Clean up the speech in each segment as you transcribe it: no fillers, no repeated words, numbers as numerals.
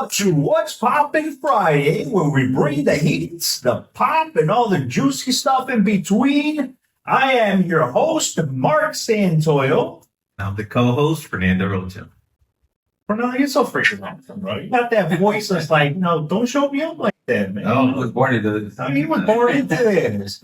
out to What's Poppin' Friday, where we bring the heat, the pop, and all the juicy stuff in between. I am your host, Mark Santoyo. I'm the co-host, Fernando Rocha. Fernando, you're so freaking awesome, bro. You got that voice that's like, no, don't show me up like that, man. Oh, I was born into this. I mean, you were born into this.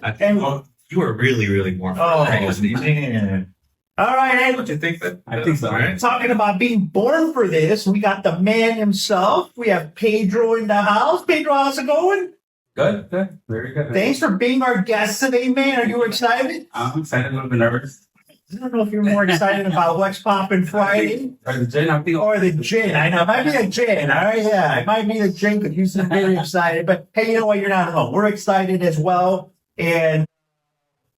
You were really born for Oh, this. man. All right, hey, Don't you think that? I think so. Right? talking about being born for this, we got the man himself. We have Pedro in the house. Pedro, how's it going? Good. Very good. Thanks for being our guest today, man. Are you excited? I'm excited, a little bit nervous. I don't know if you're more excited about What's Poppin' Friday Or the gin, I'm thinking, or the gin. I know, it might be the gin. All right, yeah, it might be the gin because you seem very excited. But hey, you know what? You're not alone. We're excited as well. And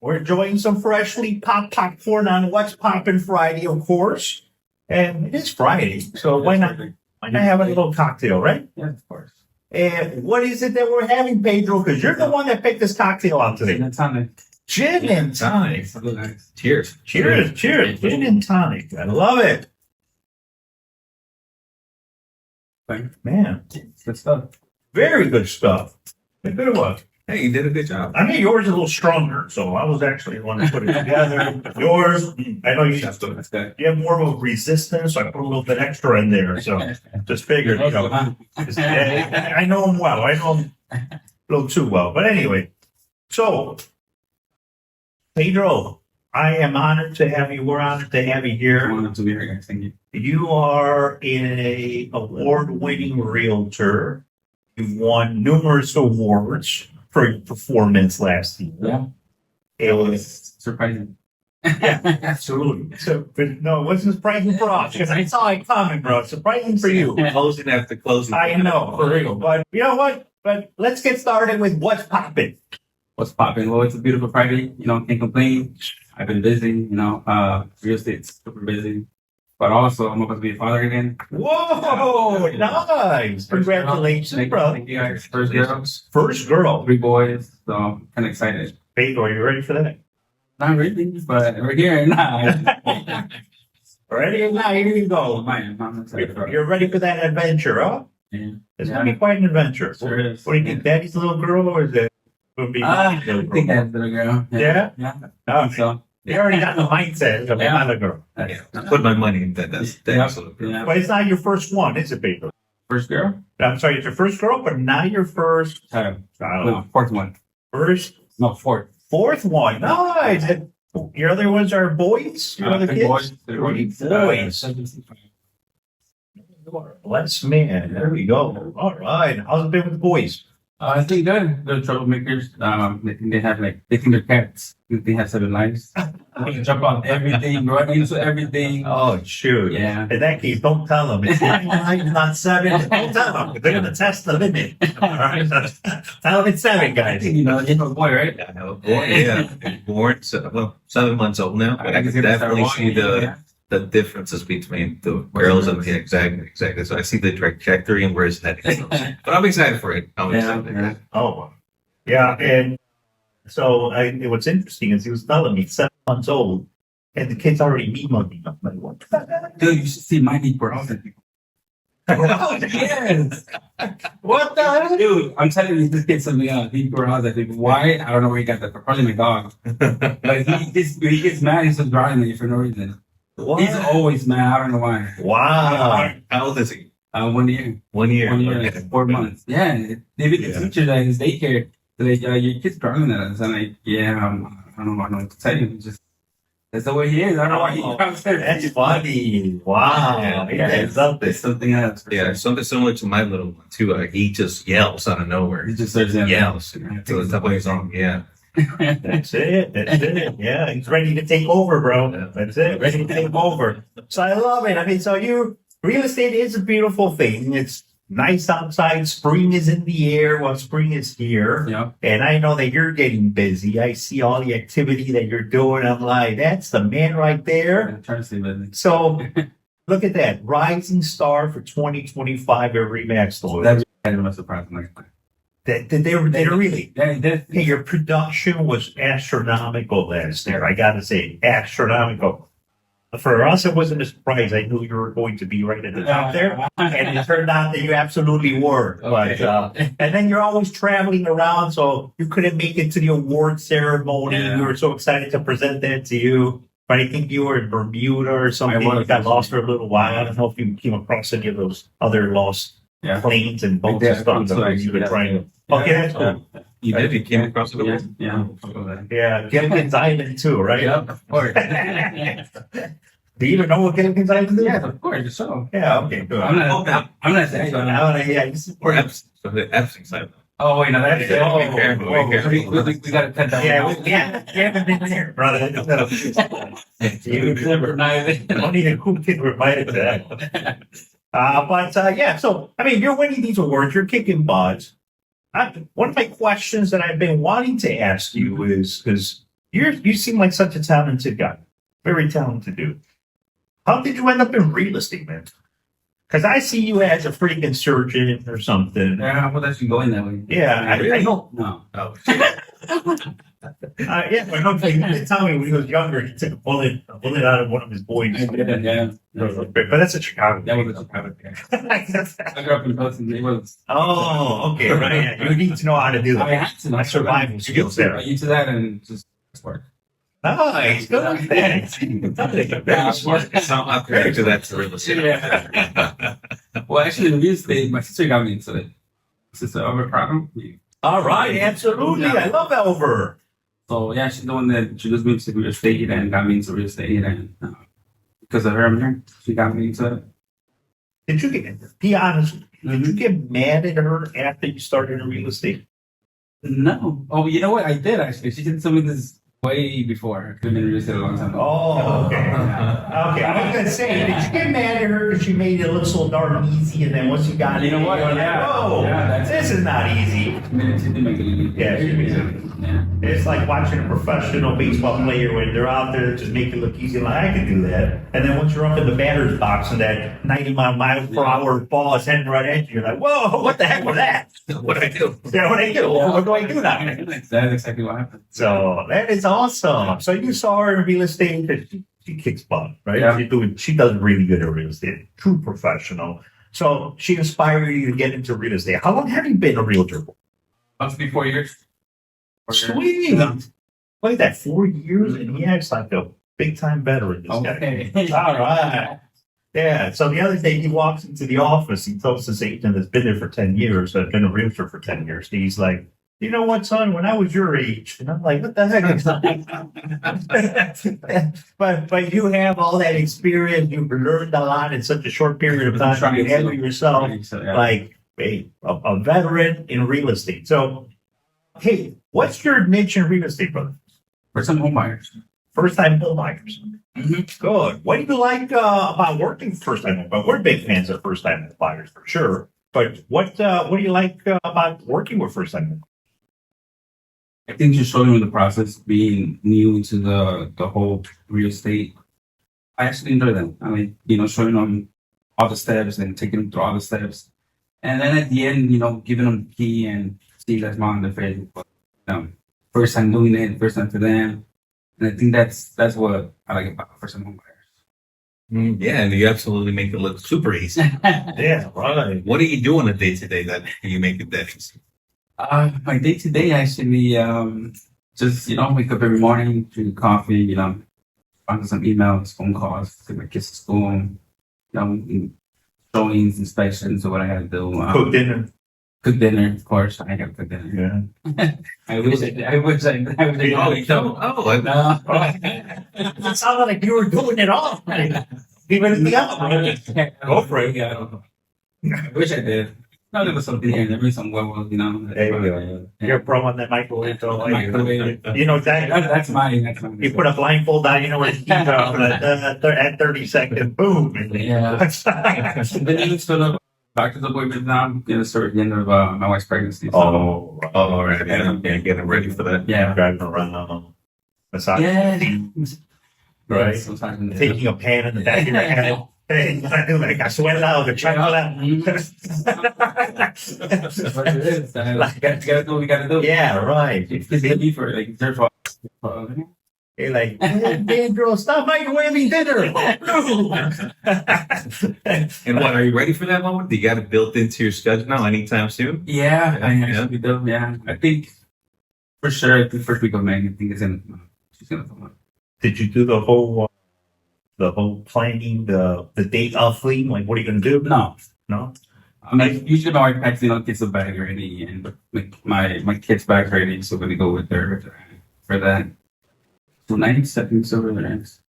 we're enjoying some freshly popped popcorn on What's Poppin' Friday, of course. And it is Friday, so why not have a little cocktail, right? Yeah, of course. And what is it that we're having, Pedro? Because you're the one that picked this cocktail out today. Gin and tonic. Gin and tonic. So nice. Cheers. Cheers. Gin and tonic. I love it. Thanks. Man, Good stuff. very good stuff. A good one. Hey, you did a good job. I made yours a little stronger, so I was actually the one to put it together. Yours, I know you That's good. have more of a resistance, so I put a little bit extra in there. So just figured, you know, I know him well. I know him a little too well. But anyway, so Pedro, I am honored to have you. We're honored to have you I here. wanted to be here, guys. Thank you. You are a award-winning realtor. You won numerous awards for your performance last year. Yeah. It was Surprising. yeah, absolutely. So, but no, it wasn't surprising for us because I saw it coming, bro. It's surprising for you. Closing after closing. I know, for real. But you know what? But let's get started with what's popping. What's popping? Well, it's a beautiful Friday. Can't complain. I've been busy, real estate's super busy. But also, I'm about to be a father again. Whoa, nice! Congratulations, bro. Thank you guys. First girl, First girl. 3 boys. So I'm kind of excited. Pedro, are you ready for that? Not really, but we're here now. Ready? Now, here you go. I'm excited. You're ready for that adventure, huh? Yeah. It's going to be quite an adventure. Sure is. What do you think, Daddy's little girl, or is it going to be I little think girl? that's the girl. Yeah? Yeah. Oh, So, you already got the mindset of Yeah. another girl. Yeah, I put my money in that. That's absolutely. Yeah. But it's not your first one, is it, Pedro? First girl? I'm sorry, it's your first girl, but not your first Child. child. No, fourth one. First, No, fourth. fourth one. Nice. And your other ones are boys? Your other 3 kids? boys. 3 Boys. boys. You are a blessed man. There we go. All right. How's it been with the boys? I think good. They're troublemakers. They think they think they're cats. They have 7 lives. They jump on everything, run into everything. Oh, shoot. Yeah. In that case, don't tell them. It's 9, not 7. Don't tell them. They're going to test the limit. All right. Tell them it's 7, guys. You have a boy, right? I have a boy. Yeah, born 7 months old now. But I can definitely see the differences between the girls and exactly. So I see the trajectory and where it's heading. But I'm excited for it. I'm excited. Yeah. Oh, yeah. And so what's interesting is he was telling me 7 months old, and the kid's already me-mugging. I'm like, what the heck? Dude, you should see my deep browse. Yes. What the heck? Dude, I'm telling you, this kid sent me out. Deep browse. I think, why? I don't know where he got that. Probably my dog. But he gets mad. He's just growling at you for no reason. What? He's always mad. I don't know why. Wow. How old is he? 1 year. 1 year. 1 year, Okay. 4 months. Yeah. Maybe the Yeah. teacher at his daycare, they're like, your kid's growling at us. I'm like, yeah, I don't know what to tell you. Just, that's the way he is. I don't know why he growls at That's us. funny. Wow. Yeah. Yeah, it's something. It's something else. for Yeah, sure. something similar to my little one too. He just yells out of nowhere. He just starts yelling. Yells. Yeah. So it's definitely wrong. Yeah. That's it. That's it. Yeah, he's ready to take over, bro. That's it. Ready to take over. So I love it. I mean, real estate is a beautiful thing. It's nice outside. Spring is in the air. Well, spring is here. Yeah. And I know that you're getting busy. I see all the activity that you're doing. I'm like, that's the man right there. I'm trying to see business. So look at that. Rising star for 2025 at Remax Store. That's kind of a surprise. I'm like, They really. yeah, Hey, your production was astronomical last year. I got to say, astronomical. For us, it wasn't a surprise. I knew you were going to be right at the top there. And it turned out that you absolutely were. But, and then you're always traveling around, so you couldn't make it to the award ceremony. Yeah. We were so excited to present that to you. But I think you were in Bermuda or something. I was. You got lost for a little while. I don't know if you came across any of those other lost Yeah. planes and boats Yeah, and stuff that like, you were yeah. trying. Okay, that's cool. You did? You came across it? Yeah. Yeah. Yeah. Yeah, Gilligan's Island too, right? Yeah, of course. Do you even know what Gilligan's Island is? Yeah, of course. So Yeah, okay, good. I'm not saying so now. Yeah, you see- Or Epps. So the Epps side. Oh wait, no, that's Be careful, be careful. We gotta cut that Yeah, one out. we haven't been there, brother. You Never mind. don't even who can remind it to that. Yeah, so I mean, you're winning these awards, you're kicking butts. One of my questions that I've been wanting to ask you is because you seem like such a talented guy, very talented dude. How did you end up in real estate, man? Because I see you as a freaking surgeon or something. Yeah, well, that's going that way. Yeah, I know. No. Oh, Yeah, but no, he did tell me when he was younger, he took a bullet out of one of his boys. I did, yeah. But that's a Chicago. That was a Chicago thing. I grew up in Poston. It was. Oh, okay, right. Yeah. You need to know how to do I that. had to know. My survival skills there. I used to that and just work. Nice, good. Thanks. Very smart. So I'm compared to that to real estate. Yeah. Well, actually, in real estate, my sister got me into it. Sister Over Prado. All right, absolutely. I love Elver. So yeah, she's the one that introduced me to real estate and got me into real estate, and because of her, I'm here. She got me into it. Did you get, be honest, did you get mad at her after you started in real estate? No. Oh, you know what? I did actually. She did some of this way before. I've been in real estate a long time ago. Oh, okay. Okay, I was going to say, did you get mad at her because she made it look so darn easy, and then once you got You know in, what? you're like, Yeah. whoa, Yeah, that's- this is not easy. I mean, she did make it easy. Yeah, she makes it Yeah. It's like watching a professional baseball player when they're out there just make it look easy. Like, I can do that. And then once you're up in the batter's box and that 90 mile per hour ball is heading right at you, you're like, whoa, what the heck was that? What do I do? Yeah, what do I do? What do I do now? That's exactly what happened. So that is awesome. So you saw her in real estate because she kicks butt, right? Yeah. She does really good at real estate. True professional. So she inspired you to get into real estate. How long have you been a realtor? Must be 4 years. 4 years. Sweet. Look at that, 4 years, and he acts like a big time veteran. This Okay. guy. All right. Yeah. So the other day he walks into the office. He tells his agent that's been there for 10 years, that's been a realtor for 10 years. He's like, you know what, son? When I was your age, and I'm like, what the heck is that? but you have all that experience. You've learned a lot in such a short period of time. You handle yourself So, yeah. like a veteran in real estate. So, hey, what's your niche in real estate, brother? For some home buyers. First time home buyers. Good. What do you like about working with first time home buyers? We're big fans of first time home buyers for sure. But what do you like about working with first time home buyers? I think just showing them the process, being new to the whole real estate. I actually enjoy that. I mean, showing them all the steps and taking them through all the steps. And then at the end, giving them the key and see that smile on their face. First time doing it, first time for them. And I think that's what I like about first time home buyers. Yeah, and you absolutely make it look super easy. Yeah, right. What do you do on a day to day that you make it that easy? My day to day actually, just wake up every morning, drink coffee, answer some emails, phone calls, take my kids to school, showings, inspections, or what I gotta do. Cook dinner. Cook dinner, of course. I gotta cook dinner. Yeah. I wish I Oh, you don't? Oh, No. It sounded like you were doing it all. Even at the other. Go for it. Yeah. I wish I did. No, there was something here. There was some werewolves, There you go. You're pro on that microwave, though. Microwave. You know exactly. That's mine. You put a blindfold on, you know where the keys are, at 30 seconds, boom. Yeah. Then even sort of doctor's appointment now. I'm gonna start at the end of my wife's pregnancy. So. Oh, all right. Yeah, getting ready for that. Yeah. driving around, massage, Yeah. right? Sometimes Taking a pan in the back of your head. Hey, I do like I sweat out, the check out. That's what it is. We gotta do what we gotta do. Yeah, right. It's gonna be for like there's for You're like, "Hey, Pedro, stop microwaving dinner." And what, are you ready for that moment? Do you got it built into your schedule now anytime soon? Yeah, I Yeah. actually do. Yeah, I think for sure the first week of May, I think it's in. She's gonna come up. Did you do the whole planning, the date of fleeing? Like, what are you gonna do? No, No. I mean usually my wife packs gets a bag ready and like my kid's bag ready, so we're gonna go with her for that. Tonight, second silver next.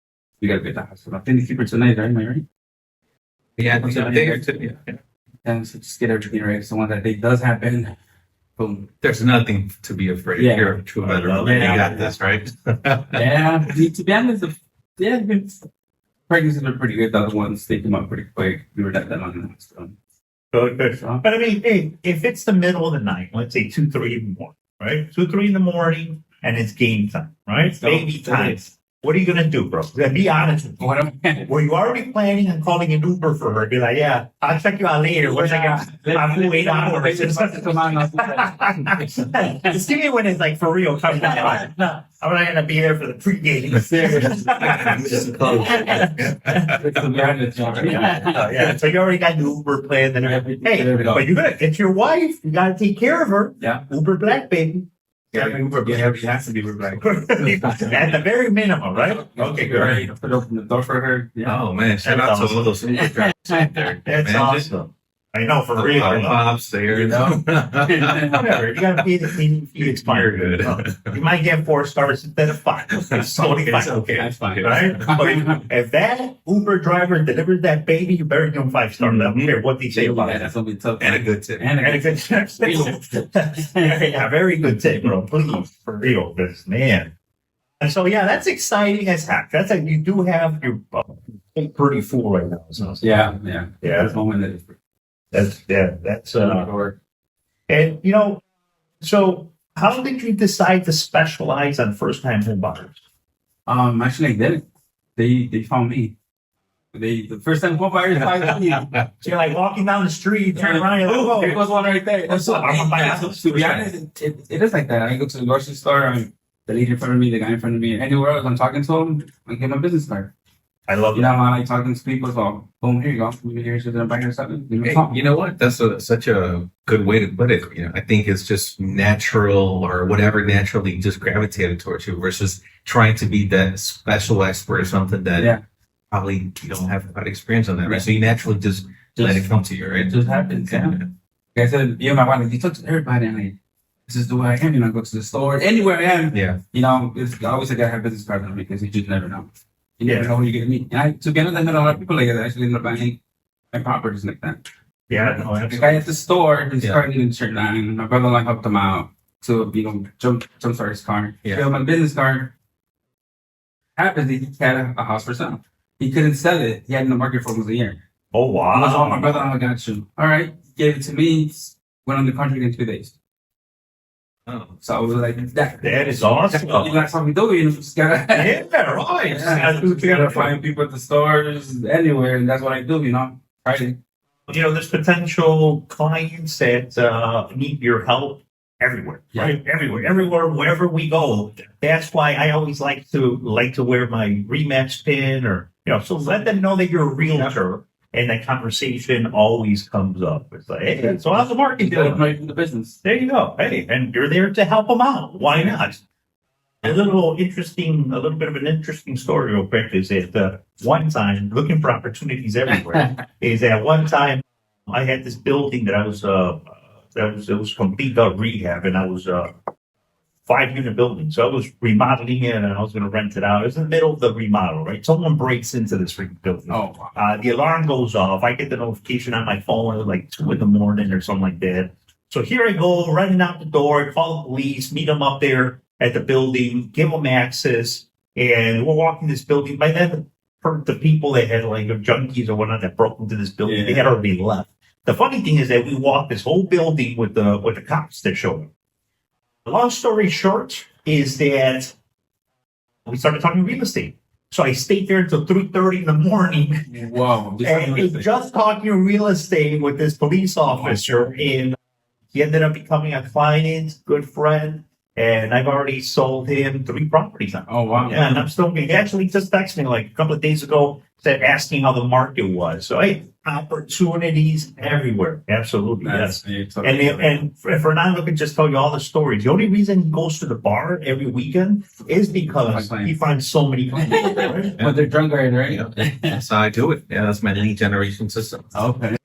We gotta get the hospital. I think they keep her tonight, right? Am I right? Yeah, I think a day or two. Yeah. And so just get everything ready. So when that date does happen, boom. There's nothing to be afraid of. Yeah. You're a true veteran. Yeah. You got this, right? Yeah, to be honest, pregnancies are pretty good. The other ones, they come up pretty quick. We were not that long now. So. Good. But I mean, hey, if it's the middle of the night, let's say 2, 3 in the morning, right? 2, 3 in the morning, and it's game time, right? Baby time. What are you gonna do, bro? Be honest with me. What am I? Were you already planning on calling an Uber for her? Be like, yeah, I'll check you out later. Once I get, I'm 8 hours. Just give me when it's like for real. Come down. No, I'm not gonna be there for the pregame. Yeah. So you already got the Uber planned and everything. Hey, There we go. but you gotta, it's your wife. You gotta take care of her. Yeah. Uber black, baby. Yeah, Uber. Yeah, it has to be Uber. At the very minimum, right? Okay, Right. great. Put open the door for her. Yeah. Oh man, shout out to all those Uber drivers out there. That's Man, awesome. I know, for real. Our pops there, You know? Whatever. You gotta be the feed You're expired. good. You might get 4 stars instead of 5. It's totally fine. okay. That's fine. Right? But if that Uber driver delivers that baby, you better give him 5 stars. I don't care what they say about Yeah, it. that's gonna be tough. And a good tip. And And a good tip. Yeah, very good tip, bro. Please, for real, because man. And so, yeah, that's exciting as heck. That's like you do have your pretty full right now. So, Yeah. Yeah. That's one that is. that's and you know, so how did you decide to specialize on first-time home buyers? Actually, I didn't. They found me. The first time home buyers found me. So you're like walking down the street, turn around, you're like, Oh, there oh, was one right there. What's up? I'm gonna buy a house. To be honest, it is like that. I go to the grocery store, the lady in front of me, the guy in front of me, anywhere else, I'm talking to him, I give him a business card. I love You know, that. I like talking to people, so boom, here you go. Here's your buying or something. Give me a Hey, call. you know what? That's such a good way to put it. You know, I think it's just natural or whatever naturally just gravitated towards you versus trying to be that special expert or something that Yeah. probably you don't have a lot of experience on that, right? So you naturally just let it come to you, right? It just happens, yeah. Like I said, you and my wife, like, you talk to everybody, and like, this is the way I am. You know, I go to the store, anywhere I am. Yeah. You know, I always say I have business cards on me because you just never know. You never Yeah. know who you're gonna meet. And to be honest, I met a lot of people like that that actually end up buying my properties like that. Yeah, no, The guy at the store, his Yeah. car didn't shut down. My brother-in-law helped him out to, jumpstart his car. Yeah. Fill my business card. Happens that he had a house for sale. He couldn't sell it. He had it in the market for almost a year. Oh, I was, oh, my wow. brother-in-law got you. All right. Gave it to me. Went on the contract in 2 days. Oh. So I was like, that That is awesome. You got something to do. You just gotta, Yeah, right. you gotta find people at the stores, anywhere, and that's what I do, you know. Right. You know, there's potential clients that need your help everywhere, right? Everywhere, wherever we go. That's why I always like to wear my Remax pin, or so let them know that you're a realtor, and that conversation always comes up. It's like, hey, so how's the market You gotta doing? play for the business. There you go. Hey, and you're there to help them out. Why not? A little bit of an interesting story real quick is that one time, looking for opportunities everywhere, is that one time I had this building that I was, it was complete rehab, and I was 5-unit building. So I was remodeling it, and I was going to rent it out. It was in the middle of the remodel, right? Someone breaks into this freaking building. Oh, wow. The alarm goes off. I get the notification on my phone at like 2 a.m. or something like that. So here I go, running out the door, call the police, meet them up there at the building, give them access, and we're walking this building. By then, the people that had like junkies or whatnot that broke into this building, they had already left. The funny thing is that we walked this whole building with the cops that showed up. Long story short is that we started talking real estate. So I stayed there until 3:30 in the morning. Whoa. And just talking real estate with this police officer, and he ended up becoming a client, good friend. and I've already sold him 3 properties now. Oh wow. Yeah, and I'm still. He actually just texted me like a couple of days ago, said asking how the market was. So hey, opportunities everywhere. Absolutely, yes. And Fernando can just tell you all the stories. The only reason he goes to the bar every weekend is because he finds so many people. Right? But they're drunk already, right? Yeah. That's how I do it. Yeah, that's my lead generation system. Okay.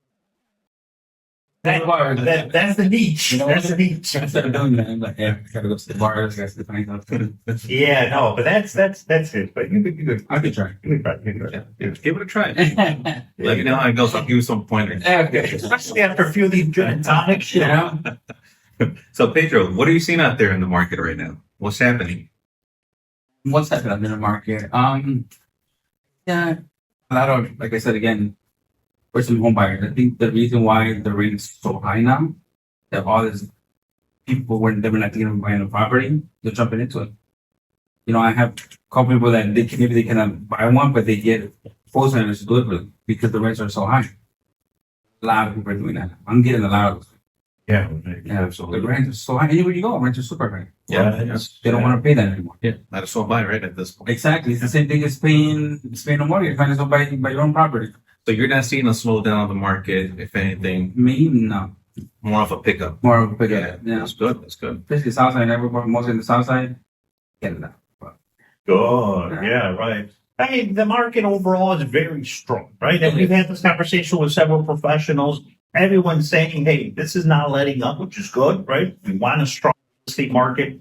That's the niche. You know, That's the niche. Instead of doing that, I'm like, yeah, I gotta go to the bar. I gotta find out. Yeah, no, but that's it. But you could. I could try. You could try. You could try. Yeah, give it a try. Let me know how it goes. I'll give you some pointers. Especially after a few of these gin and tonics, you know. So, Pedro, what are you seeing out there in the market right now? What's happening? What's happening in the market? Yeah, a lot of, like I said again, first time home buyers. I think the reason why the rate is so high now, that all these people when they were not thinking of buying a property, they're jumping into it. You know, I have a couple people that maybe they cannot buy one, but they get wholesalers to do it for them because the rents are so high. A lot of people are doing that. I'm getting a lot of Yeah, the rent is so high. Anywhere you go, rents are super high. Yeah, They don't want to pay that anymore. yeah. Might as well buy right at this point. Exactly. It's the same thing as paying a mortgage. Might as well buy your own property. So you're not seeing a slowdown of the market. If anything, Maybe no. more of a pickup. More of a bigger. Yeah. That's good. That's good. Especially the south side, everyone, mostly in the south side, get it out. good. Yeah, right. I mean, the market overall is very strong, right? And we've had this conversation with several professionals. Everyone's saying, hey, this is not letting up, which is good, right? We want a strong real estate market.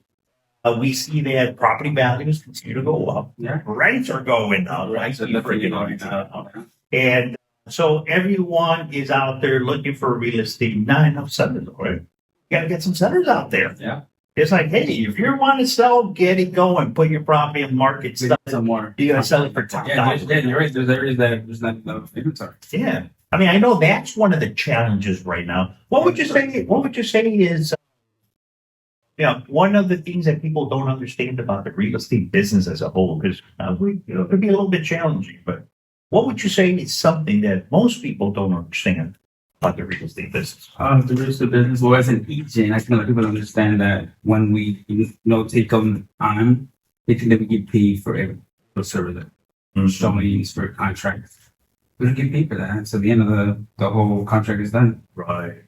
We see that property values continue to go up. Yeah. Rents are going up, right? So definitely going up. And so everyone is out there looking for real estate. Not enough sellers, right? You got to get some sellers out there. Yeah. It's like, hey, if you want to sell, get it going. Put your property in the market. We need some more. You're going to sell it for top dollar. You're right. There's areas that there's not enough inventory. Yeah. I mean, I know that's one of the challenges right now. What would you say? What would you say is, one of the things that people don't understand about the real estate business as a whole? Because it could be a little bit challenging. But what would you say is something that most people don't understand about the real estate business? The real estate business, well, as an agent, I think a lot of people understand that when we, take them on, they think that we get paid for every service, showings, for contracts. We don't get paid for that. So at the end of the whole contract is done. Right.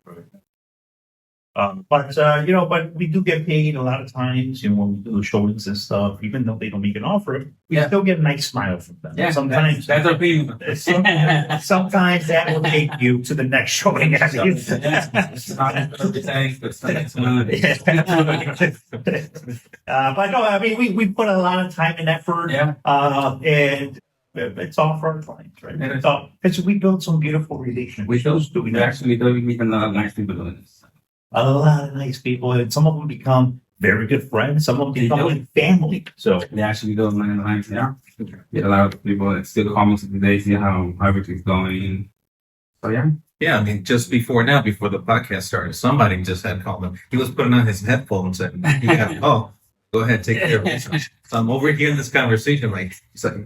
But we do get paid a lot of times, when we do showings and stuff, even though they don't make an offer, we still get a nice smile from them. Yeah, sometimes that's our payment. Sometimes that will take you to the next showing. But no, I mean, we put a lot of time and effort, and it's all for our clients, right? Yeah. It's all because we build some beautiful relationships. We actually do meet a lot of nice people doing this. A lot of nice people, and some of them become very good friends. Some of them become like family. So they actually do money in the line. Yeah, get a lot of people that still call me today, see how everything's going. So yeah. Yeah, I mean, just before the podcast started, somebody just had called him. He was putting on his headphones and go ahead, take care of it. So I'm overhearing this conversation.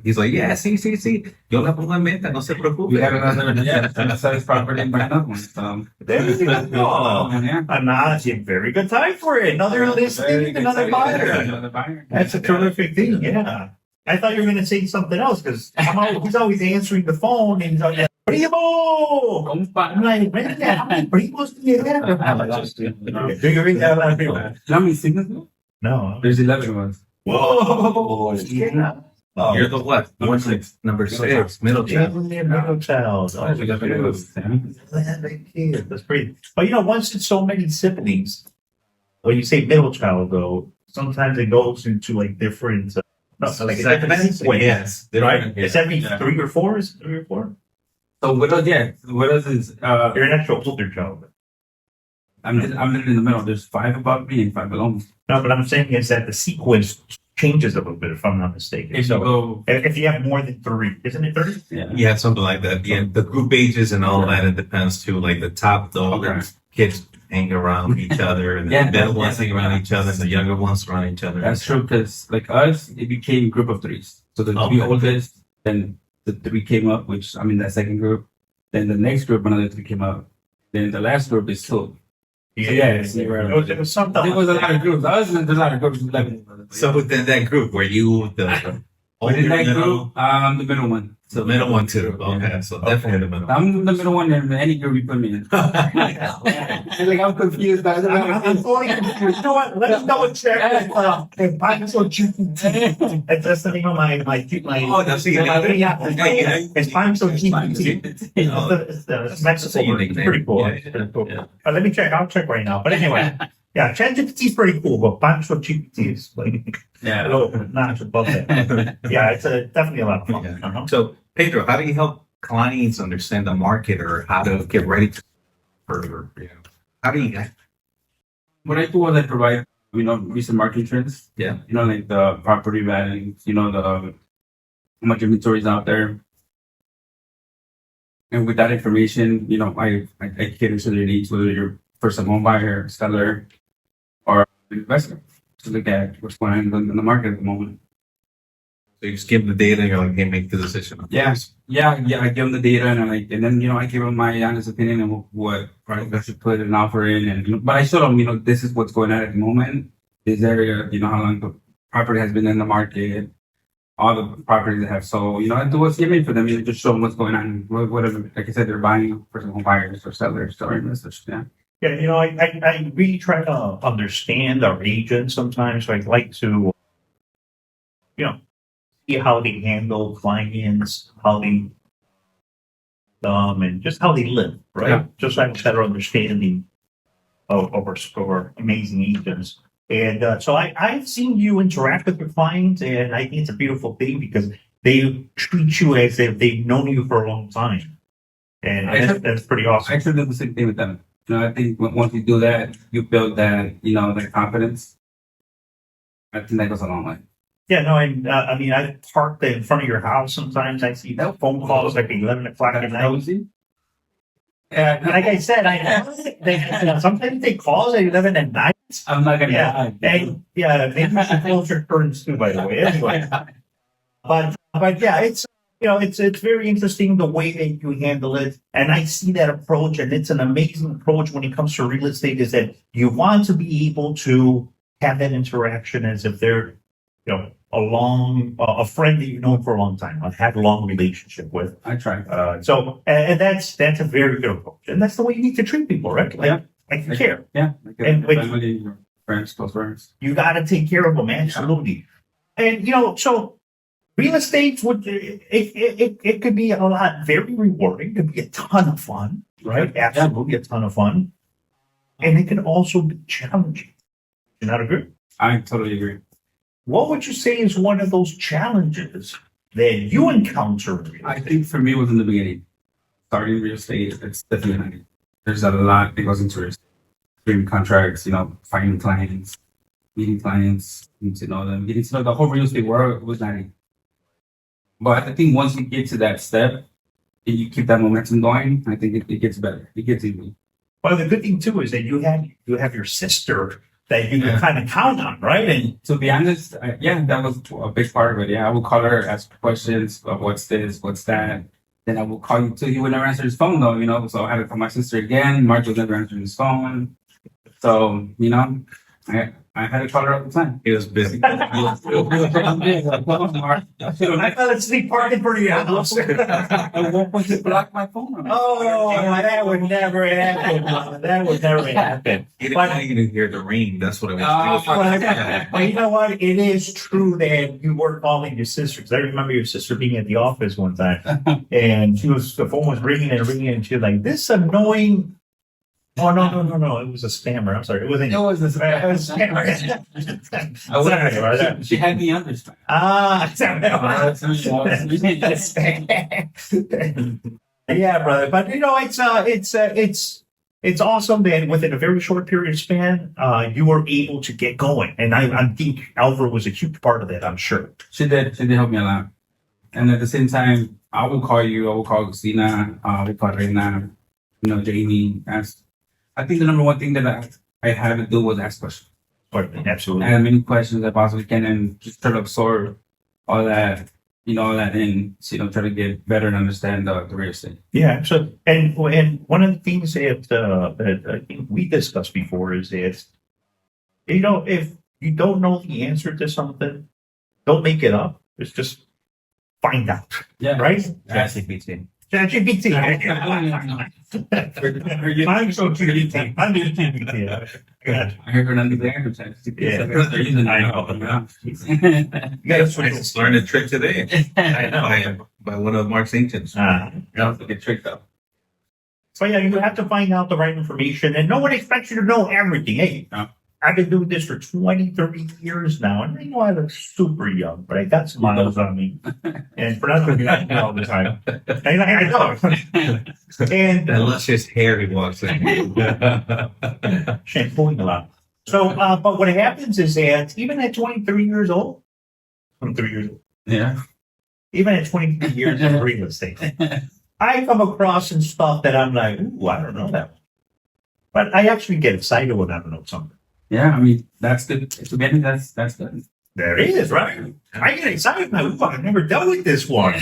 He's like, yeah, sí. Yo la pongo en venta, no se preocupe. We got another size property and buy another one. So there you go. It's a very good time for it. Another listing, another buyer. That's a terrific thing. Yeah. I thought you were going to say something else because he's always answering the phone and he's like, Primo! I'm like, man, how many primos do you have? Do you read that out of people? How many signals? No. There's 11 ones. Whoa! You're the what? Number 6, middle child. Middle child. Oh, we got kids. That's pretty. But once it's so many siblings, when you say middle child, though, sometimes it goes into like different. Yes. Right? It's every 3 or 4? Is it 3 or 4? So what else is you're an actual older child. I'm living in the middle. There's 5 above me and 5 below me. No, but I'm saying is that the sequence changes a little bit, if I'm not mistaken. If you have more than 3, isn't it 30? Yeah, something like that. Yeah, the group ages and all that, it depends too. Like the top, the older kids hang around each other, and the middle ones hang around each other, and the younger ones around each other. That's true, because like us, it became group of 3s. So the 3 oldest, then the 3 came up, which I'm in that second group. Then the next group, another 3 came up. Then the last group is 2. Yes, you were. It was something. There was a lot of groups. There's a lot of groups. 11. So within that group, were you the Within that middle? group, I'm the middle one. So middle one too. Okay, so definitely the middle. I'm the middle one in any group you put me in. Like I'm confused. I'm fully confused. You know what? Let me double check if Pancho GPT. That's the name of my Oh, that's the It's Pancho GPT. It's Mexico. It's pretty cool. Yeah, It's pretty cool. yeah. Let me check. I'll check right now. But anyway, yeah, ChatGPT is pretty cool, but Pancho GPT is like a Yeah. little notch above that. Yeah, it's definitely a lot of fun. Yeah. Uh-huh. So Pedro, how do you help clients understand the market or how to get ready for how do you What I do is I provide, recent market trends. Yeah. Like the property values, the how much inventory is out there. And with that information, I cater to their needs, whether you're first time home buyer, seller, or investor, to look at what's going on in the market at the moment. so you just give them the data and you're like, hey, make the decision. Yeah. I give them the data and I give them my honest opinion of what product I should put an offer in, and but I show them, this is what's going on at the moment. This area, how long the property has been in the market, all the properties they have sold, I do what's given for them. Just show them what's going on, whatever. Like I said, they're buying first home buyers or sellers or investors. Yeah. Yeah, I really try to understand our agents sometimes. So I'd like to, see how they handle clients, how they and just how they live, right? Yeah. Just have a better understanding of our amazing agents. And so I've seen you interact with your clients, and I think it's a beautiful thing because they treat you as if they've known you for a long time. And that's pretty awesome. I actually do the same thing with them. I think once you do that, you build that, that confidence. I think that goes a long way. Yeah, no, I mean, I parked in front of your house sometimes. I see that phone calls like 11 o'clock at night. Like I said, sometimes they call at 11 at night. I'm not gonna. Yeah, and maybe you should close your curtains too. By the way, anyway. But yeah, it's very interesting the way that you handle it, and I see that approach, and it's an amazing approach when it comes to real estate. Is that you want to be able to have that interaction as if they're, a friend that you've known for a long time, have a long relationship with. I try. And that's a very good approach, and that's the way you need to treat people, right? Like you care. Yeah. And family, friends, close friends. You got to take care of them, absolutely. And so real estate it could be a lot very rewarding, could be a ton of fun, right? Absolutely a ton of fun, and it can also be challenging. You not agree? I totally agree. What would you say is one of those challenges that you encounter in real I estate? think for me it was in the beginning. Starting real estate, it's definitely there's a lot that goes into real estate. Doing contracts, finding clients, meeting clients, getting to know them, getting to know the whole real estate world was not easy. But I think once you get to that step and you keep that momentum going, I think it gets better. It gets easy. Well, the good thing too is that you have your sister that you can kind of count on, right? And To be honest, that was a big part of it. Yeah, I would call her, ask questions of what's this, what's that. Then I would call you too. He would never answer his phone though, so I had to call my sister again. Mark would never answer his phone. So, I had to call her all the time. He was busy. I fell asleep parking for your house. At one point, he blocked my phone. Oh, that would never happen, brother. That would never happen. He didn't even hear the ring. That's what it was. But you know what? It is true that you were calling your sister. Because I remember your sister being at the office one time, and the phone was ringing and ringing, and she was like, "This annoying." Oh no! It was a spammer. I'm sorry. It wasn't. It was a It was a spammer. She had me understand. Yeah, brother. But it's awesome that within a very short period of span, you were able to get going, and I think Alvaro was a huge part of that. I'm sure. She did help me a lot. And at the same time, I will call you. I will call Christina. I will call Reina. Jamie. I think the number one thing that I had to do was ask questions. Absolutely. I had many questions I possibly can, and just try to absorb all that and try to get better and understand the real estate. Yeah. So, and one of the things that I think we discussed before is that, if you don't know the answer to something, don't make it up. It's just find out. Yeah. Right? ChatGPT. ChatGPT. I'm so GPT. I'm the GPT. I heard another there. Yeah. I know. You gotta I switch. just learned a trick today I know. by one of Mark's agents. You have to get tricked up. So yeah, you have to find out the right information, and no one expects you to know everything. Hey, No. I've been doing this for 20, 30 years now, and I know I look super young, but I got smiles on me. And for not looking at me all the time. And I know. And Unless his hair he walks in. shampooing a lot. So, but what happens is that even at 23 years old, 23 years old, Yeah. even at 23 years in real estate, I come across some stuff that I'm like, ooh, I don't know that one. But I actually get excited when I don't know something. Yeah, I mean that's good. To me, that's good. There it is, right? I get excited. Like, ooh, I've never dealt with this one.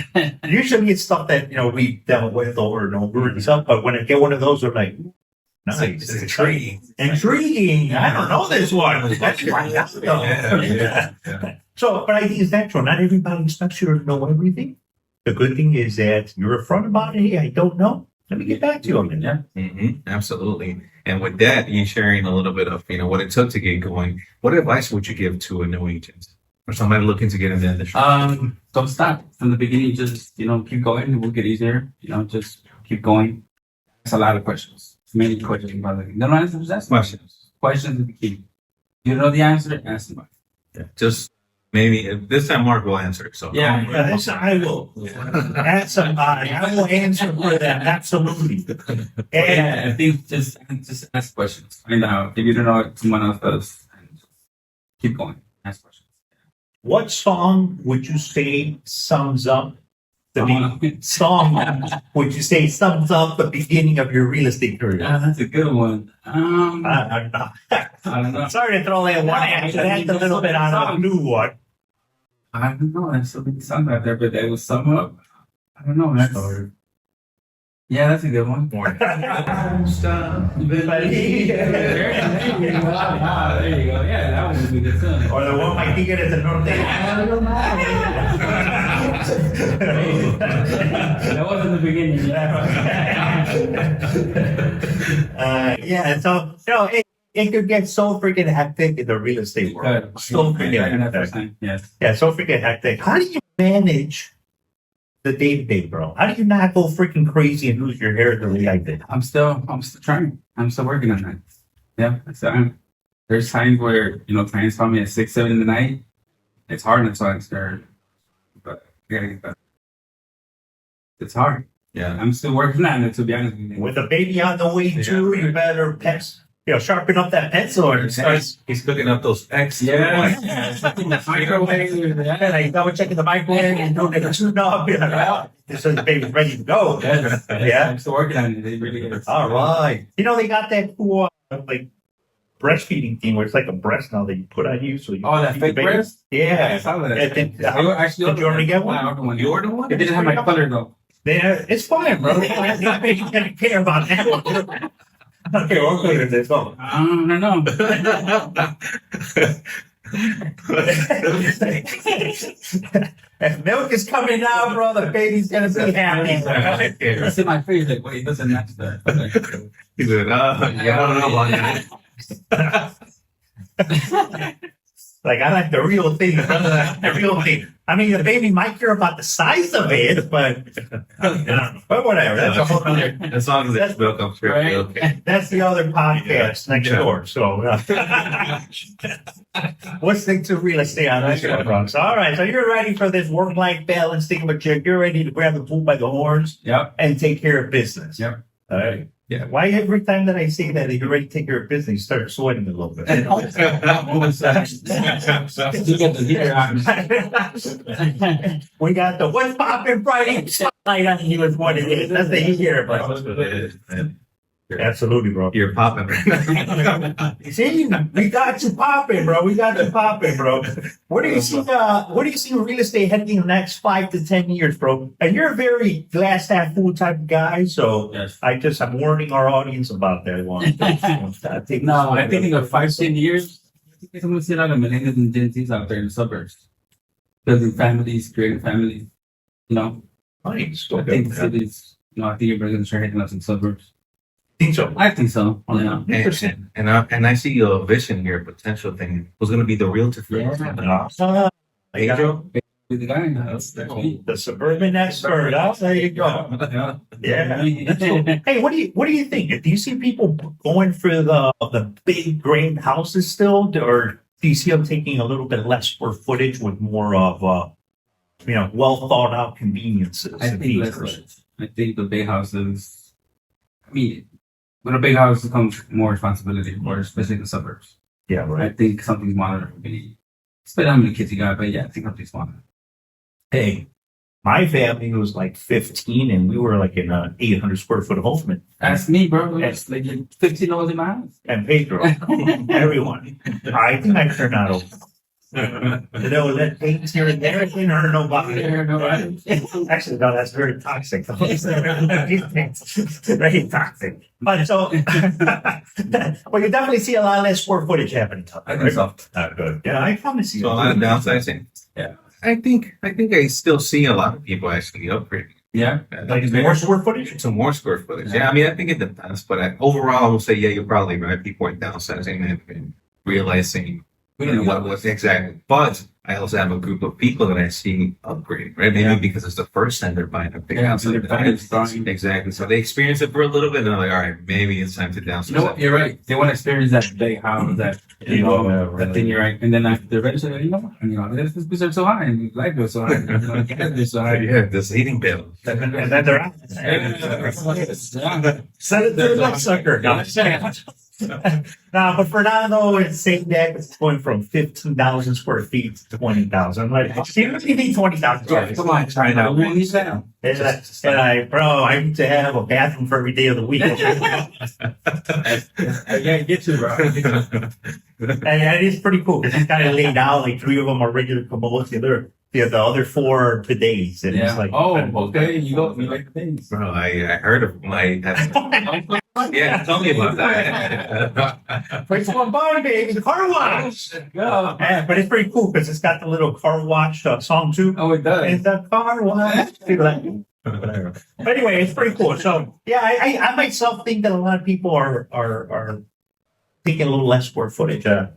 Usually it's stuff that, we dealt with over and over and stuff. But when I get one of those, I'm like, nice. It's intriguing. Intriguing. I don't know this one. That's right. That's Yeah. So, but I think it's natural. Not everybody expects you to know everything. The good thing is that you're upfront about it. Hey, I don't know. Let me get back to you on it. Yeah. Absolutely. And with that, you sharing a little bit of, what it took to get going. What advice would you give to a new agent or somebody looking to get in the industry? Don't stop from the beginning. Just keep going. It will get easier. Just keep going. It's a lot of questions. Many questions, brother. No answer. Just ask questions. Questions is the key. You know the answer. Ask somebody. Yeah. Just maybe this time Mark will answer it. So Yes, I will. Ask somebody. I will answer for them. Absolutely. And I think just ask questions. Find out if you don't know what someone else does. And keep going. Ask questions. what song would you say sums up would you say sums up the beginning of your real estate career? That's a good one. I don't know. Sorry to throw in one answer. That's a little bit on a new one. I don't know. There's so many songs out there, but they will sum up. I don't know. Yeah, that's a good one. Stop believing. There you go. Yeah, that one would be a good song. Or the one my ticket is a norte. That wasn't the beginning. Yeah, so it could get so freaking hectic in the real estate world. So freaking hectic. Yes. Yeah, so freaking hectic. How do you manage the day-to-day, bro? How do you not go freaking crazy and lose your hair the way I did? I'm still trying. I'm still working on that. Yeah. So there's times where, clients call me at 6, 7 in the night. It's hard not to answer, but I gotta get better. It's hard. Yeah. I'm still working on it, to be honest with you. With a baby on the way too, you better sharpen up that pencil. He's cooking up those X. Yeah. Microwave. And I double checking the microwave and doing the tune up. This is the baby's ready to go. Yeah. I'm still working on it. It really is. All right. They got that cool breastfeeding thing where it's like a breast now that you put on you. So you that fake breast? Yeah. I saw that. Did you already get one? I ordered one. You ordered one? It didn't have my color though. Yeah, it's fine, bro. I don't care about that. Okay, what color is this? Oh. I don't know. If milk is coming out, bro, the baby's gonna be happy. It's in my face. Like, wait, it doesn't match that. He said, yeah, I don't know about that. I like the real thing, brother. The real thing. I mean, the baby might care about the size of it, but but whatever. That's a whole other. As long as it's milk, I'm sure. Right. Okay. That's the other podcast next door. So, what's the to real estate on this one, bro? So, all right. So you're ready for this work-life balance thing, but you're ready to grab the bull by the horns, Yep. and take care of business. Yep. All right. Yeah. Why every time that I say that you're ready to take care of business, you start sweating a little bit? You get the heater on. We got the what's popping Friday spotlight on you is what it is. That's the heat here, bro. Absolutely, bro. You're popping. See, we got you popping, bro. We got you popping, bro. Where do you see real estate heading in the next 5 to 10 years, bro? And you're a very glass half full type of guy, so Yes. I'm warning our audience about that one. I think in the 5-10 years, I think I'm gonna see a lot of millennials and Gen Zs out there in the suburbs, building families, creating families. You know, Nice. I think the cities. I think everybody's gonna start hitting us in suburbs. Think so. I think so. Yeah. And I see a vision here, potential thing. Who's going to be the realtor for this? Pedro? Be the guy. That's me. The suburban expert. There you go. Yeah. Hey, what do you think? Do you see people going for the big grand houses still, or do you see them taking a little bit less square footage with more of well thought out conveniences? I think less. I think the big houses. I mean, with a big house comes more responsibility, of course, especially in the suburbs. Yeah, I right. think something smaller would be. Depending on how many kids you got, but yeah, I think something smaller. Hey, my family was like 15, and we were like in an 800 square foot home. That's me, bro. It's like $15 in my house. And Pedro, everyone. I think I turned out okay. That things here and there, it didn't hurt nobody. Actually, no, that's very toxic. Very toxic. But so, well, you definitely see a lot less square footage happening. I think so. Good. Yeah, I come to see So a lot of downsizing. Yeah. I think I still see a lot of people actually upgrading. Yeah. Like more square footage. Some more square footage. Yeah, I mean, I think it depends, but overall, I will say, yeah, you're probably right. People are downsizing and realizing what was exactly. But I also have a group of people that I see upgrading, right? Maybe because it's the first time they're buying a big house. So they're buying. Exactly. So they experience it for a little bit, and they're like, all right, maybe it's time to downsize. You know what? You're right. They want to experience that big house, that that thing. You're right. And then after they're ready, so this is so high, and life goes so high, gas so high. Yeah, this heating bill. And then they're out. Send it to the next sucker. Nah, but Fernando is saying that it's going from 15,000 square feet to 20,000. Like, you need 20,000 square feet. Come on, China. We need that. I need to have a bathroom for every day of the week. Yeah, get you, bro. And it's pretty cool because he's kind of laid out. Like 3 of them are regular commodes. The other 4 are bidets. And it's like, okay. You like the things. Bro, I heard of my. Yeah, tell me about that. Place one bar, baby, the car wash. Yeah. But it's pretty cool because it's got the little car wash song too. Oh, it does. It's the car wash. Whatever. But anyway, it's pretty cool. So yeah, I myself think that a lot of people are taking a little less square footage. I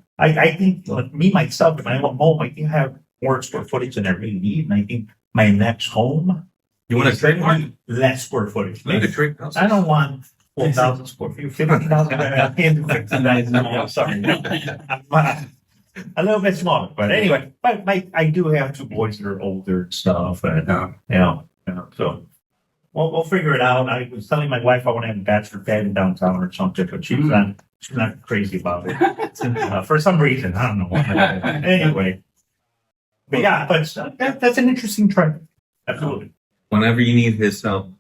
think me myself, when I own home, I think I have more square footage than I really need, and I think my next home. You want to trade one? Less square footage. Maybe trade. I don't want 4,000 square feet, 15,000. I can't do 15,000. I'm sorry. A little bit smaller, but anyway, I do have 2 boys that are older and stuff, and so we'll figure it out. I was telling my wife I want to have a bachelor pad in downtown or something, but she's not crazy about it for some reason. I don't know why. Anyway, but yeah, but that's an interesting trend. Absolutely. Whenever you need his help,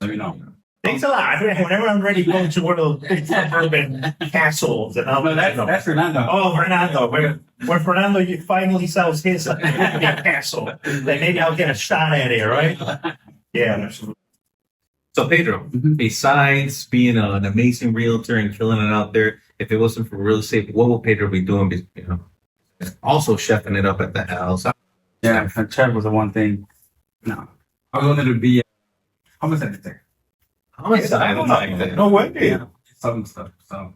let me know. Thanks a lot. Whenever I'm ready to go to one of those big suburban castles, and that's Fernando. Oh, Fernando. When Fernando finally sells his castle, then maybe I'll get a shot at it, right? Yeah, absolutely. So Pedro, besides being an amazing realtor and killing it out there, if it wasn't for real estate, what would Pedro be doing? Also chefing it up at the house. Yeah, chef was the one thing. No, I wanted to be. How much did there? How much No way. Yeah, some stuff. So.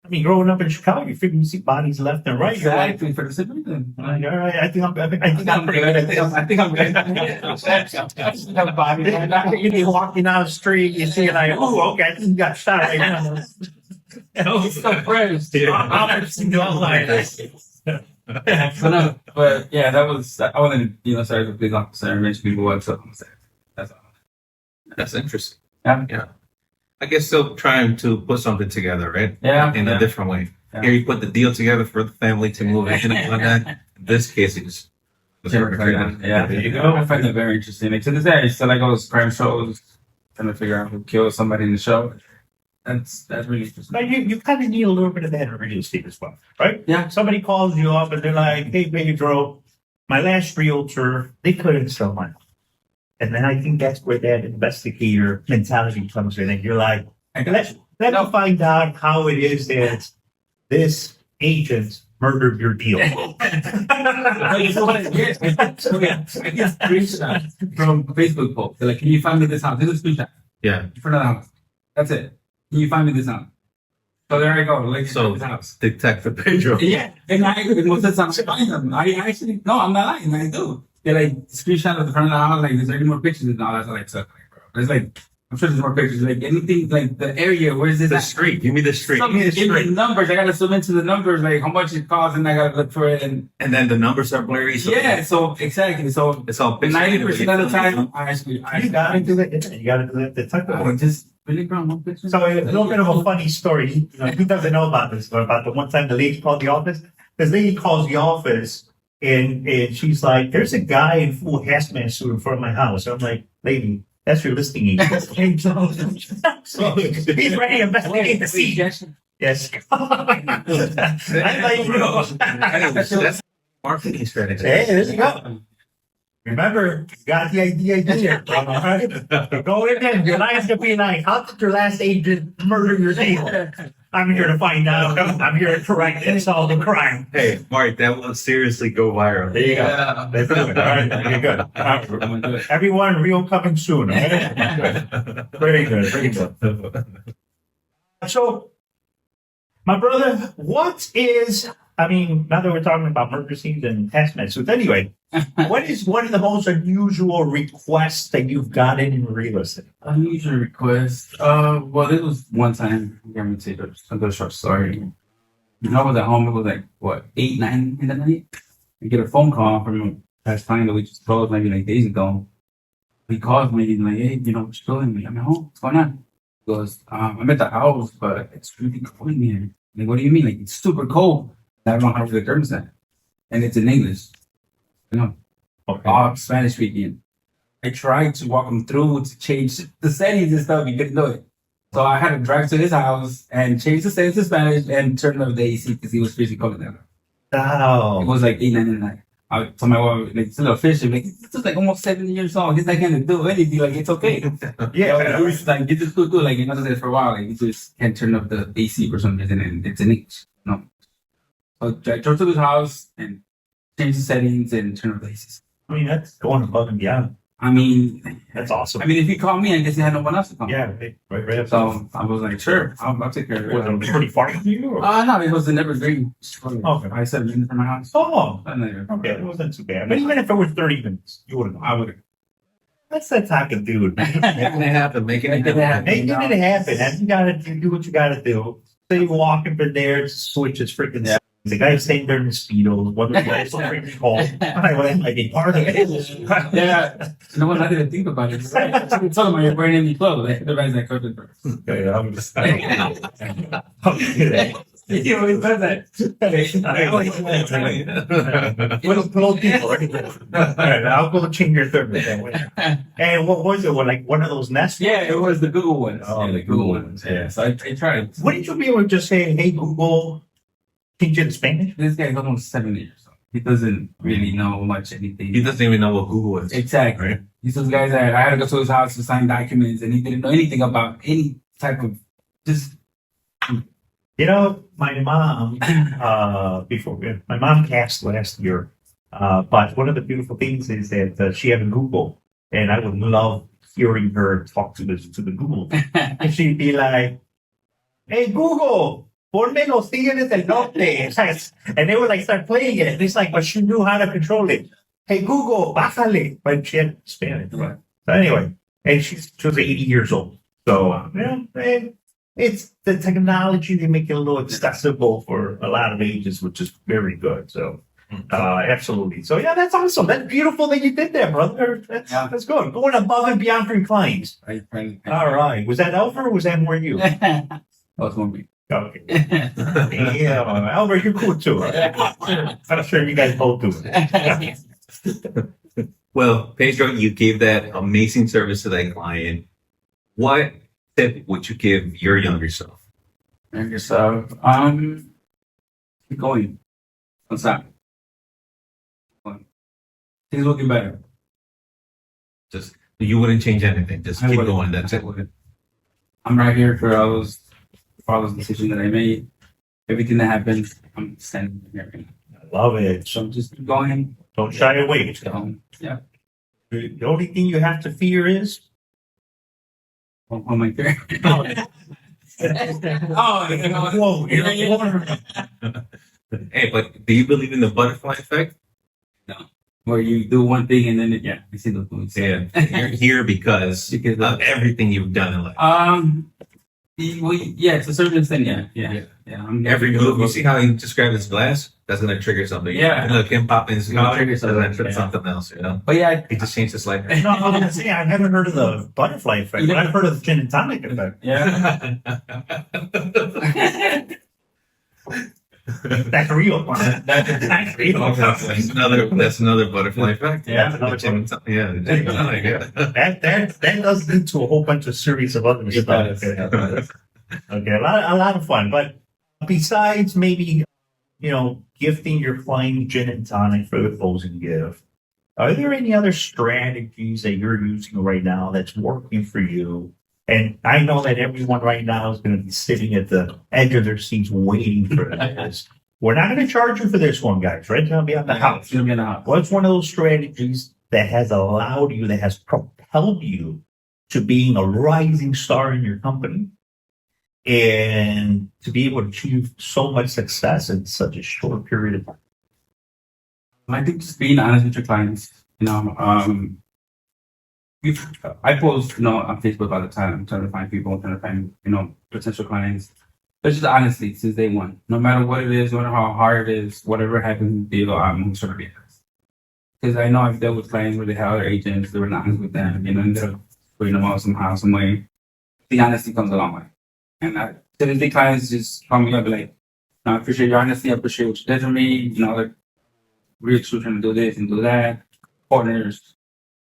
I mean, growing up in Chicago, you figure you see bodies left and right. Exactly, for the same reason. All right, I think I'm pretty good at this. I think I'm good. Have bodies. You be walking down the street, you see it like, oh, okay, I think you got shot right now. It's so fresh. But yeah, that was, I wanted to, start with a big officer and eventually move up to That's all. That's interesting. Yeah. I guess still trying to put something together, right? Yeah. In a different way. Yeah. Here you put the deal together for the family to move in and whatnot. In this case, it's Yeah, there you go. I find that very interesting. Like, to this day, I still like all those crime shows, trying to figure out who killed somebody in the show. That's really interesting. But you kind of need a little bit of that in real estate as well, right? Yeah. Somebody calls you up and they're like, "Hey, Pedro, my last realtor, they couldn't sell my house." And then I think that's where that investigator mentality comes in, and you're like, I got let you. me find out how it is that this agent murdered your deal. You know what I get? I get screenshots from Facebook posts. They're like, "Can you find me this house?" This is a screenshot Yeah. for another house. That's it. Can you find me this house? So there I go. Like, So this house. Detective Pedro. Yeah, and most of the time I find them. I actually no, I'm not lying. I do. They're like screenshot of the front of the house. Like, is there any more pictures? And all that's like stuff. Like, bro, there's like, I'm sure there's more pictures. Like anything, like the area. Where's this? The at? street. Give me the street. Give me the numbers. I gotta zoom into the numbers. Like how much it costs, and I gotta look for it. And And then the numbers are blurry. So yeah, so exactly. So it's all 90% of the time, I You gotta do that. You gotta do that detective work. just really ground one picture. So a little bit of a funny story. He doesn't know about this, but about the one time the lady called the office. This lady calls the office and she's like, "There's a guy in full hazmat suit in front of my house." I'm like, "Lady, that's your listing agent." So he's ready to investigate the scene. Yes. I thought you knew. That's marketing strategy. Hey, there you go. Remember, you got the idea here. All right? Go in there. Your lines could be like, "How did your last agent murder your deal?" I'm here to find out. I'm here to correct and solve the crime. Hey, Mark, that will seriously go viral. There you go. Yeah. That's good. All right, very good. All right. Everyone, real coming soon. Okay? Good. Very good. Very good. So, my brother, now that we're talking about murder scenes and hazmat suits, anyway, what is one of the most unusual requests that you've gotten in real estate? Unusual request. Well, this was one time. I'm gonna tell you a short story. I was at home. It was like what 8, 9 in the night. I get a phone call from a past client that we just closed maybe like days ago. He calls me. He's like, "Hey, what you doing? I'm at home. What's going on?" He goes, "I'm at the house, but it's really cold in here." Like, "What do you mean? Like, it's super cold." I don't have the thermostat, and it's in English. All Spanish speaking. I tried to walk him through to change the settings and stuff. He couldn't do it. So I had to drive to his house and change the settings to Spanish and turn off the AC because he was freezing cold down. It Oh. was like 8, 9 in the night. I told my wife, like, it's a little fishy. Like, this is like almost 70 years old. He's not going to do anything. Like, it's okay. Yeah. He's like, get this dude, like, he knows this for a while. Like, he just can't turn off the AC for some reason, and it's in English. No. So I drove to his house and changed the settings and turned off the AC. I mean, that's going above and beyond. I mean, That's awesome. if he called me, I guess he had no one else to call. Yeah, right up. So I was like, sure, I'll take care Was of it it. pretty far from you? Or? No, it was in Evergreen. Okay. I 7 minutes from my house. Oh, And then- okay. It wasn't too bad. But even if it was 30 minutes, you would have. I would have. That's that type of dude. Making it happen. Making it happen. Making it happen. And you gotta do what you gotta do. So you walk in from there, switch his freaking. Yeah. The guy staying there in the speedos, whether it's so freaking cold. I went like be part of it. Yeah. No one, I didn't think about it. Right. I told him you're wearing any clothes. Like, everybody's like, "Coach, Okay, I'm just. You always said that. Little people, right? All right, I'll go change your thermostat. And what was it? What, like one of those Nest? Yeah, it was the Google ones. Oh, yeah, the Google ones, yeah. So I tried. Wouldn't you be able to just say, "Hey Google, teach it in Spanish"? This guy's almost 70 years old. He doesn't really know much anything. He doesn't even know what Google is. Exactly. Right. He's those guys that I had to go to his house to sign documents, and he didn't know anything about any type of just. You know, my mom, my mom passed last year, but one of the beautiful things is that she had a Google, and I would love hearing her talk to the Google. And she'd be like, "Hey Google, ponme los tigres del norte." And they would like start playing it. And it's like, but she knew how to control it. "Hey Google, bájale." But she had Spanish. Right. So anyway, and she was 80 years old. So, and it's the technology, they make it a little accessible for a lot of ages, which is very good. So, absolutely. So, yeah, that's awesome. That's beautiful that you did that, brother. That's good. Going above and beyond for your clients. All right. Was that Alfred or was that more you? That was one week. Okay. Yeah, Albert, you're cool too. Right? I'm sure you guys both do it. Well, Pedro, you gave that amazing service to that client. What tip would you give your younger self? And yourself, keep going. What's that? Things will get better. Just you wouldn't change anything. Just I keep wouldn't. going. That's I it. wouldn't. I'm right here for all those decisions that I made. Everything that happened, I'm standing here right now. I love it. So just keep going. Don't shy away. Yeah. The only thing you have to fear is Oh my god. whoa, Hey, but do you believe in the butterfly effect? Where you do one thing and then I see those movies. Yeah, you're here because of everything you've done in life. Yeah, it's a certain extent. Yeah. Every move, you see how he described his glass? That's gonna trigger something. Yeah. Look, him popping his Gonna collar, trigger that's gonna trigger something, something else, you know? But yeah, He just changed his life. no, I was gonna say I've never heard of the butterfly effect, but I've heard of the gin and tonic effect. yeah. That's real. That's real. That's another butterfly effect. Yeah, another Yeah, the gin and tonic, yeah. That does lead to a whole bunch of series of other It stuff. does. Okay, a lot of fun. But besides maybe, gifting your flying gin and tonic for the closing gift, are there any other strategies that you're using right now that's working for you? And I know that everyone right now is going to be sitting at the edge of their seats waiting for this. We're not going to charge you for this one, guys, right? It's going to be at the house. It's gonna be in the house. What's one of those strategies that has allowed you, that has propelled you to being a rising star in your company and to be able to achieve so much success in such a short period of time? I think just being honest with your clients. I post, on Facebook all the time. I'm trying to find people, trying to find, potential clients. But just honestly, since day one, no matter what it is, no matter how hard it is, whatever happens, I'm sort of be honest. Because I know I've dealt with clients where they have other agents, they were not honest with them, and they're putting them out somehow, some way. The honesty comes a long way. And to the clients just call me up like, I appreciate your honesty, I appreciate what you did for me, like, we're actually trying to do this and do that. Partners.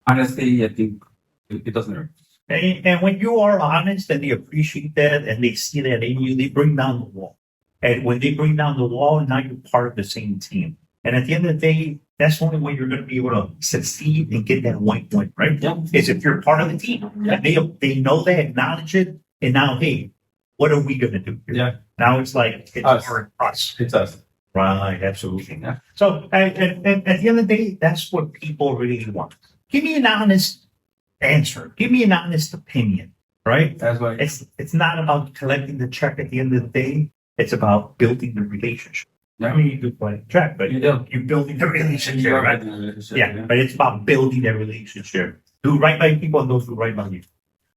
Honestly, I think it doesn't hurt. And when you are honest and they appreciate that and they see that in you, they bring down the wall. And when they bring down the wall, now you're part of the same team. And at the end of the day, that's the only way you're going to be able to succeed and get that white point, right? Yeah. Is if you're part of the team. Yeah. And they know that, acknowledge it, and now, hey, what are we going to do here? Yeah. Now it's like, it's Us. for us. It's us. Right, absolutely. Yeah. So and at the end of the day, that's what people really want. Give me an honest answer. Give me an honest opinion, right? That's why. It's not about collecting the check at the end of the day. It's about building the relationship. Yeah. I mean, you do collect the check, but You do. you're building the relationship, You're right? right in a relationship, Yeah, but it's about building that relationship. Do right by people and those who right by you.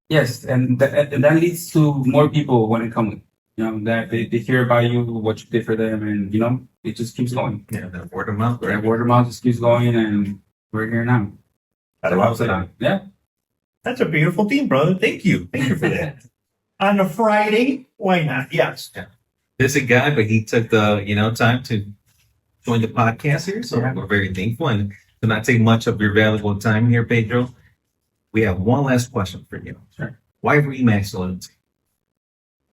Yes, and that leads to more people want to come. That they hear about you, what you did for them, and it just keeps going. Yeah, that word of mouth, Right? right? Word of mouth just keeps going, and we're here now. I love that. Yeah. That's a beautiful theme, brother. Thank you. Thank you for that. On a Friday, why not? Yes. Busy guy, but he took the time to join the podcast here, so Yeah. we're very thankful. And to not take much of your valuable time here, Pedro, we have one last question for you. Sure. Why Remax Loyalty?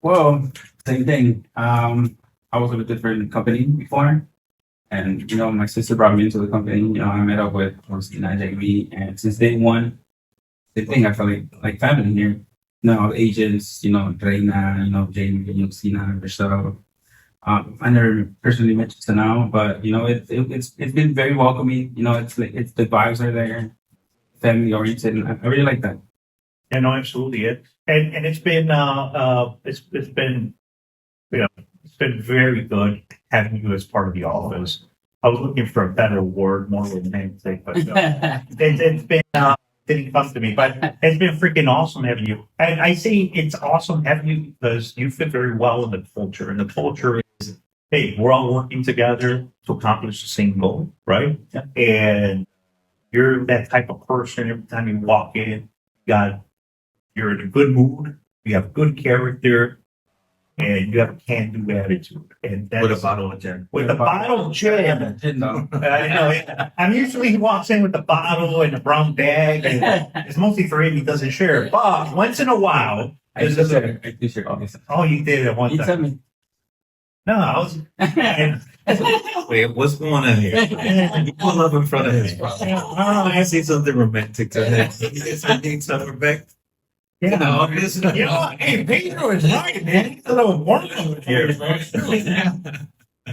Well, same thing. I was with a different company before, and my sister brought me into the company. I met up with JV, and since day one, the thing I felt like family here. Agents, Reina, Jamie, Sina, Rochelle. I never personally met you now, but it's been very welcoming. It's the vibes are there, family oriented, and I really like that. Yeah, no, absolutely. And it's been it's been it's been very good having you as part of the office. I was looking for a better word, more of a namesake, but it's been didn't come to me. But it's been freaking awesome having you. And I say it's awesome having you because you fit very well in the culture. And the culture is, hey, we're all working together to accomplish the same goal, right? Yeah. And you're that type of person. Every time you walk in, you're in a good mood, you have good character, and you have a can-do attitude. And that's With a bottle of gin. with a bottle of gin. No. I know. I'm usually he walks in with the bottle and a brown bag, and it's mostly for him. He doesn't share. But once in a while, I t-shirt all this. Oh, you did it one You tell time. me. No, I was. Wait, what's going on here? You pull up in front of his I see something romantic to him. I need something back. Yeah. No, I'm just, You know what? Hey, Pedro is right, man. He's a little warm over here.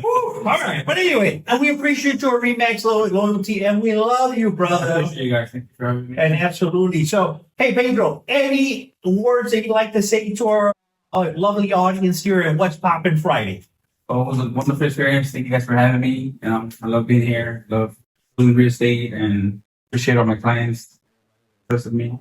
Woo, all right. But anyway, and we appreciate your Remax loyalty, and we love you, brother. You guys, thank you for having me. And absolutely. So, hey, Pedro, any words that you'd like to say to our lovely audience here at What's Poppin' Friday? Oh, it was a wonderful experience. Thank you guys for having me. I love being here. Love doing real estate and appreciate all my clients. Trusted me.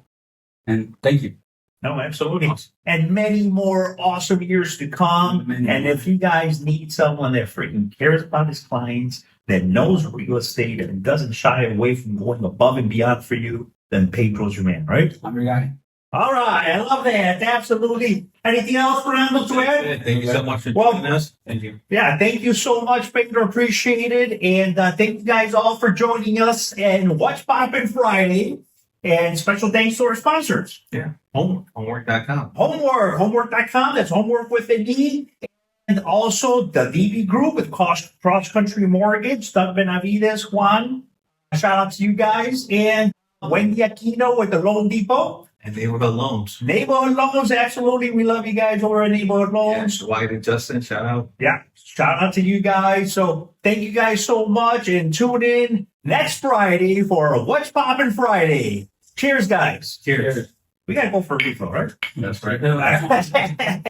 And thank you. No, absolutely. And many more awesome years to come. Many And more. if you guys need someone that freaking cares about his clients, that knows real estate and doesn't shy away from going above and beyond for you, then Pedro's your man, right? I'm your guy. All right. I love that. Absolutely. Anything else, Fernando, to add? Thank you so much for Well- joining us. Thank you. Yeah, thank you so much, Pedro. Appreciate it. And thank you guys all for joining us and What's Poppin' Friday. And special thanks to our sponsors. Homework.com. Homework.com. That's homework with a D. And also the DB Group with Cross Country Mortgage, Doug Benavides, Juan. Shout out to you guys. And Wendy Aquino with the Loan Depot. And neighborhood loans. Neighborhood Loans, absolutely. We love you guys over at Neighborhood Loans. Yeah, Dwight and Justin, shout out. Yeah, shout out to you guys. So thank you guys so much and tune in next Friday for What's Poppin' Friday. Cheers, guys. Cheers. We got to go for a refill, right? That's right.